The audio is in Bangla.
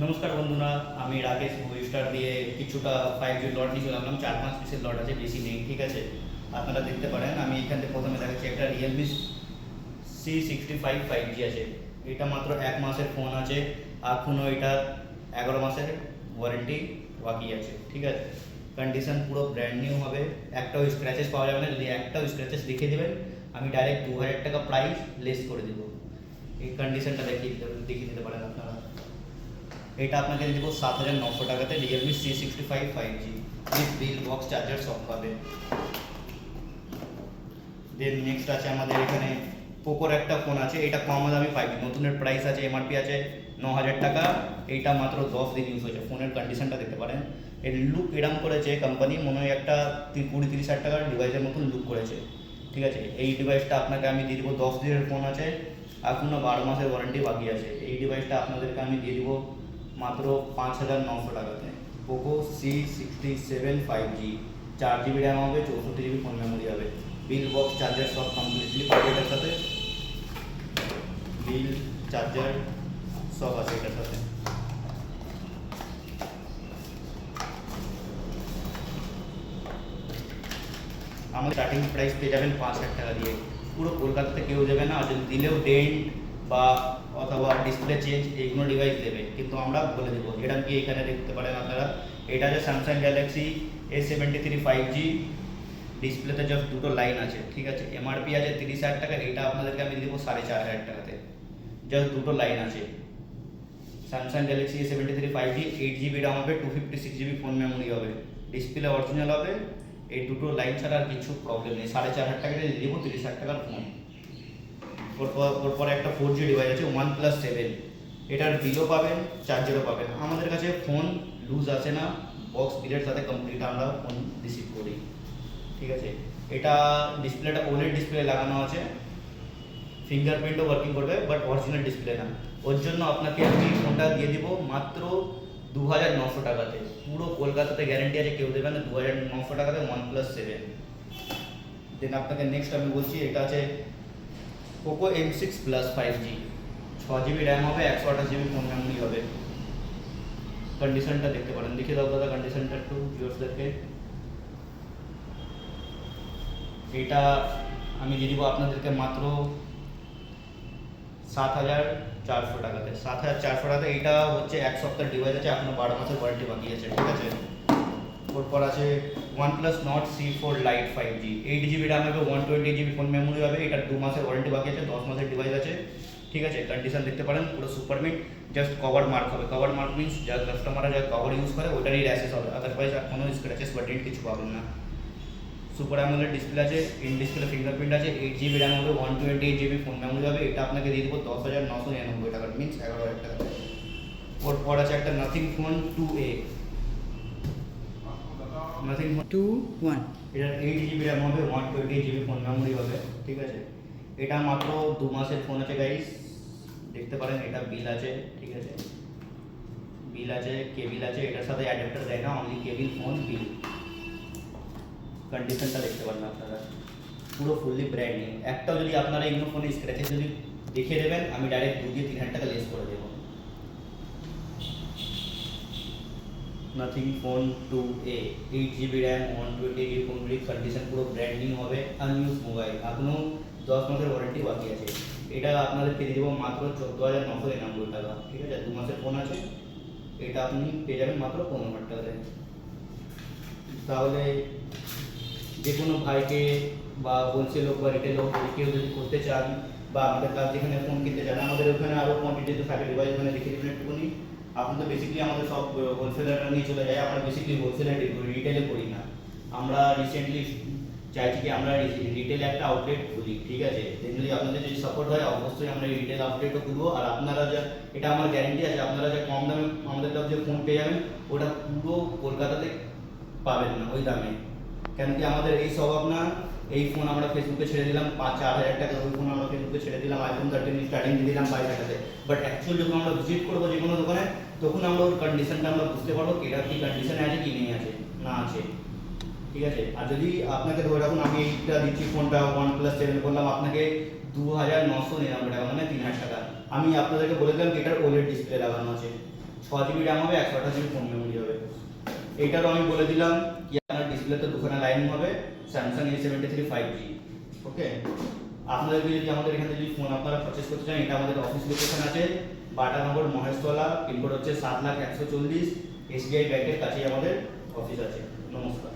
নমস্কার বন্ধুরা, আমি রাকেশ মুভিস্টার দিয়ে কিছুটা 5G লট নিয়ে চলে আসলাম। 4-5 পিসের লট আছে, বেশি নেই। ঠিক আছে, আপনারা দেখতে পারেন। আমি এখান থেকে প্রথমে দেখাচ্ছি একটা রিয়েলমি C65 5G আছে। এটা মাত্র 1 মাসের ফোন আছে, এখনও এটা 11 মাসের ওয়ারেন্টি বাকি আছে। ঠিক আছে, কন্ডিশন পুরো ব্র্যান্ড নিউ হবে, একটাও স্ক্র্যাচেস পাওয়া যাবে না। যদি একটাও স্ক্র্যাচেস দেখিয়ে দেবেন, আমি ডাইরেক্ট 2000 টাকা প্রাইস লেস করে দেবো। এই কন্ডিশনটা দেখিয়ে দিতে পারেন আপনারা। এটা আপনাকে দেব 7900 টাকাতে Realme C65 5G with bill box charger সব পাবে। দেন নেক্সট আছে আমাদের এখানে পোকোর একটা ফোন আছে। এটা কম দামি পাইবে, নতুনের প্রাইস আছে, এমআরপি আছে 9000 টাকা। এইটা মাত্র 10 দিন ইউজ হয়েছে। ফোনের কন্ডিশনটা দেখতে পারেন। এর লুক এরম করেছে কোম্পানি, মনে হয় একটা 20-30 হাজার টাকার ডিভাইসের মতন লুক করেছে। ঠিক আছে, এই ডিভাইসটা আপনাকে আমি দিয়ে দিব। 10 দিনের ফোন আছে, এখনও 12 মাসের ওয়ারেন্টি বাকি আছে। এই ডিভাইসটা আপনাদেরকে আমি দিয়ে দিব মাত্র 5900 টাকাতে। Poco C67 5G, 4GB RAM হবে, 64GB ফোন মেমোরি হবে, বিল বক্স চার্জার সব কমপ্লিটলি পাবে এটার সাথে। বিল চার্জার সব আছে এটার সাথে। আমাদের স্টার্টিং প্রাইস পেয়ে যাবেন 5000 টাকা দিয়ে। পুরো কলকাতাতে কেউ দেবে না, যদি দিলেও ডেন্ট বা অথবা ডিসপ্লে চেঞ্জ এইগুলো ডিভাইস দেবে, কিন্তু আমরা বলে দেবো। এটা কি এখানে দেখতে পারেন আপনারা, এটা আছে স্যামসাং গ্যালাক্সি A73 5G। ডিসপ্লেতে জাস্ট দুটো লাইন আছে। ঠিক আছে, এমআরপি আছে 30,000 টাকা, এটা আপনাদেরকে আমি দেবো 4500 টাকাতে। জাস্ট দুটো লাইন আছে। Samsung Galaxy A73 5G, 8GB RAM হবে, 256GB ফোন মেমোরি হবে, ডিসপ্লে অরিজিনাল হবে। এই দুটো লাইন ছাড়া আর কিছু প্রবলেম নেই। 4500 টাকা দিয়ে দেবো 30,000 টাকার ফোন। ওরপর একটা 4G ডিভাইস আছে OnePlus 7। এটার বিলও পাবেন, চার্জারও পাবেন। আমাদের কাছে ফোন লুজ আসে না, বক্স বিলের সাথে কমপ্লিট আমরা ফোন রিসিভ করি। ঠিক আছে, এটা ডিসপ্লেটা OLED ডিসপ্লে লাগানো আছে, ফিঙ্গারপ্রিন্টও ওয়ার্কিং করবে, বাট অরিজিনাল ডিসপ্লে না। ওর জন্য আপনাকে আমি ফোনটা দিয়ে দিব মাত্র 2900 টাকাতে। পুরো কলকাতাতে গ্যারেন্টি আছে, কেউ দেবে না। 2900 টাকাতে OnePlus 7। দেন আপনাকে নেক্সট আমি বলছি, এটা আছে Poco M6 Plus 5G, 6GB RAM হবে, 128GB ফোন মেমোরি হবে। কন্ডিশনটা দেখতে পারেন, দেখে দাও দাদা কন্ডিশনটা একটু ভিউয়ার্সদেরকে। এটা আমি দিয়ে দিব আপনাদেরকে মাত্র 7400 টাকাতে। 7400 টাকাতে। এইটা হচ্ছে 1 সপ্তাহের ডিভাইস আছে, এখনো 12 মাসের ওয়ারেন্টি বাকি আছে। ঠিক আছে, ওরপর আছে OnePlus Nord C4 Lite 5G, 8GB RAM হবে, 128GB ফোন মেমোরি হবে। এটার 2 মাসের ওয়ারেন্টি বাকি আছে, 10 মাসের ডিভাইস আছে। ঠিক আছে, কন্ডিশন দেখতে পারেন, পুরো super meet. Just cover mark হবে। কভার মার্ক মিনস যা কাস্টমাররা যা কভার ইউজ করে ওটারই র্যাশেস হবে, আদারওয়াইজ আর কোনো স্ক্র্যাচেস বা ডেন্ট কিছু পাবেন না। সুপার অ্যামোলেড ডিসপ্লে আছে, ইন ডিসপ্লে ফিঙ্গারপ্রিন্ট আছে, 8GB র্যাম হবে, 128GB ফোন মেমোরি হবে। এটা আপনাকে দিয়ে দেবো 10,999 টাকা, মিনস 11,000 টাকা। ওরপর আছে একটা nothing phone 2A, nothing phone 2-1 এটার 8GB র্যাম হবে, 128GB ফোন মেমোরি হবে। ঠিক আছে, এটা মাত্র 2 মাসের ফোন আছে গাইস, দেখতে পারেন। এটা বিল আছে। ঠিক আছে, বিল আছে, কেবিল আছে। এটার সাথে অ্যাডাপ্টার দেয় না, অনলি কেবিল, ফোন, বিল। কন্ডিশনটা দেখতে পারেন আপনারা, পুরো ফুললি ব্র্যান্ড নিউ। একটাও যদি আপনারা এগুলো ফোনে স্ক্র্যাচেস যদি দেখিয়ে দেবেন, আমি ডাইরেক্ট 2-3 হাজার টাকা লেস করে দেবো। Nothing phone 2A, 8GB RAM, 128GB phone memory, condition পুরো ব্র্যান্ড নিউ হবে, আনইউজ মোবাইল, এখনও 10 মাসের ওয়ারেন্টি বাকি আছে। এটা আপনাদের পেয়ে দেবো মাত্র 14,999 টাকা। ঠিক আছে, 2 মাসের ফোন আছে। এটা আপনি পেয়ে যাবেন মাত্র 15,000 টাকাতে। তাহলে যে কোনো ভাইকে বা হোলসেল হোক বা রিটেল হোক, কেউ যদি করতে চান বা আমাদের কাছ যেখানে ফোন কিনতে চান, আমাদের ওখানে আরও কোয়ান্টিটিতে থাকে ডিভাইস, ওখানে দেখে দেবেন একটুখানি। আপনি তো বেসিক্যালি আমাদের সব হোলসেলাররা নিয়ে চলে যায়, আমরা বেসিক্যালি হোলসেলার রিটেলে করি না। আমরা রিসেন্টলি চাইছি কি আমরা রিটেলে একটা আউটলেট খুলি। ঠিক আছে, জেনারেলি আপনাদের যদি সাপোর্ট হয়, অবশ্যই আমরা রিটেল আউটলেটও খুলবো। আর আপনারা যা, এটা আমার গ্যারেন্টি আছে, আপনারা যা কম দামে আমাদের কাছে যে ফোন পেয়ে যাবেন, ওটা পুরো কলকাতাতে পাবেন না ওই দামে। কেন কি আমাদের এই স্বভাব না। এই ফোন আমরা ফেসবুকে ছেড়ে দিলাম 5-4 হাজার টাকা, ওই ফোন আমরা ফেসবুকে ছেড়ে দিলাম iPhone 13 স্টার্টিং দিয়ে দিলাম 22 টাকাতে। বাট অ্যাকচুয়াল যখন আমরা ভিজিট করবো যে কোনো দোকানে, তখন আমরা ওর কন্ডিশনটা আমরা বুঝতে পারবো এটা কি কন্ডিশনে আছে কি নেই আছে না আছে। ঠিক আছে, আর যদি আপনাকে ধরে রাখুন আমি এইটা দিচ্ছি ফোনটা OnePlus 7 করলাম আপনাকে 2,999 টাকা, মানে 3,000 টাকা। আমি আপনাদেরকে বলে দিলাম কি এটার OLED ডিসপ্লে লাগানো আছে। 6 GB র্যাম হবে, 128 GB ফোন মেমোরি হবে। এইটারও আমি বলে দিলাম কি আপনার ডিসপ্লেতে দুখানা লাইন হবে, স্যামসাং A73 5G। ওকে, আপনাদেরকে যদি আমাদের এখানে যদি ফোন আপনারা পারচেস করতে চান, এটা আমাদের অফিস লোকেশন আছে বাটা নম্বর মহেশতলা, পিনকোড হচ্ছে 7,140,000, SBI ব্যাংকের কাছেই আমাদের অফিস আছে। নমস্কার।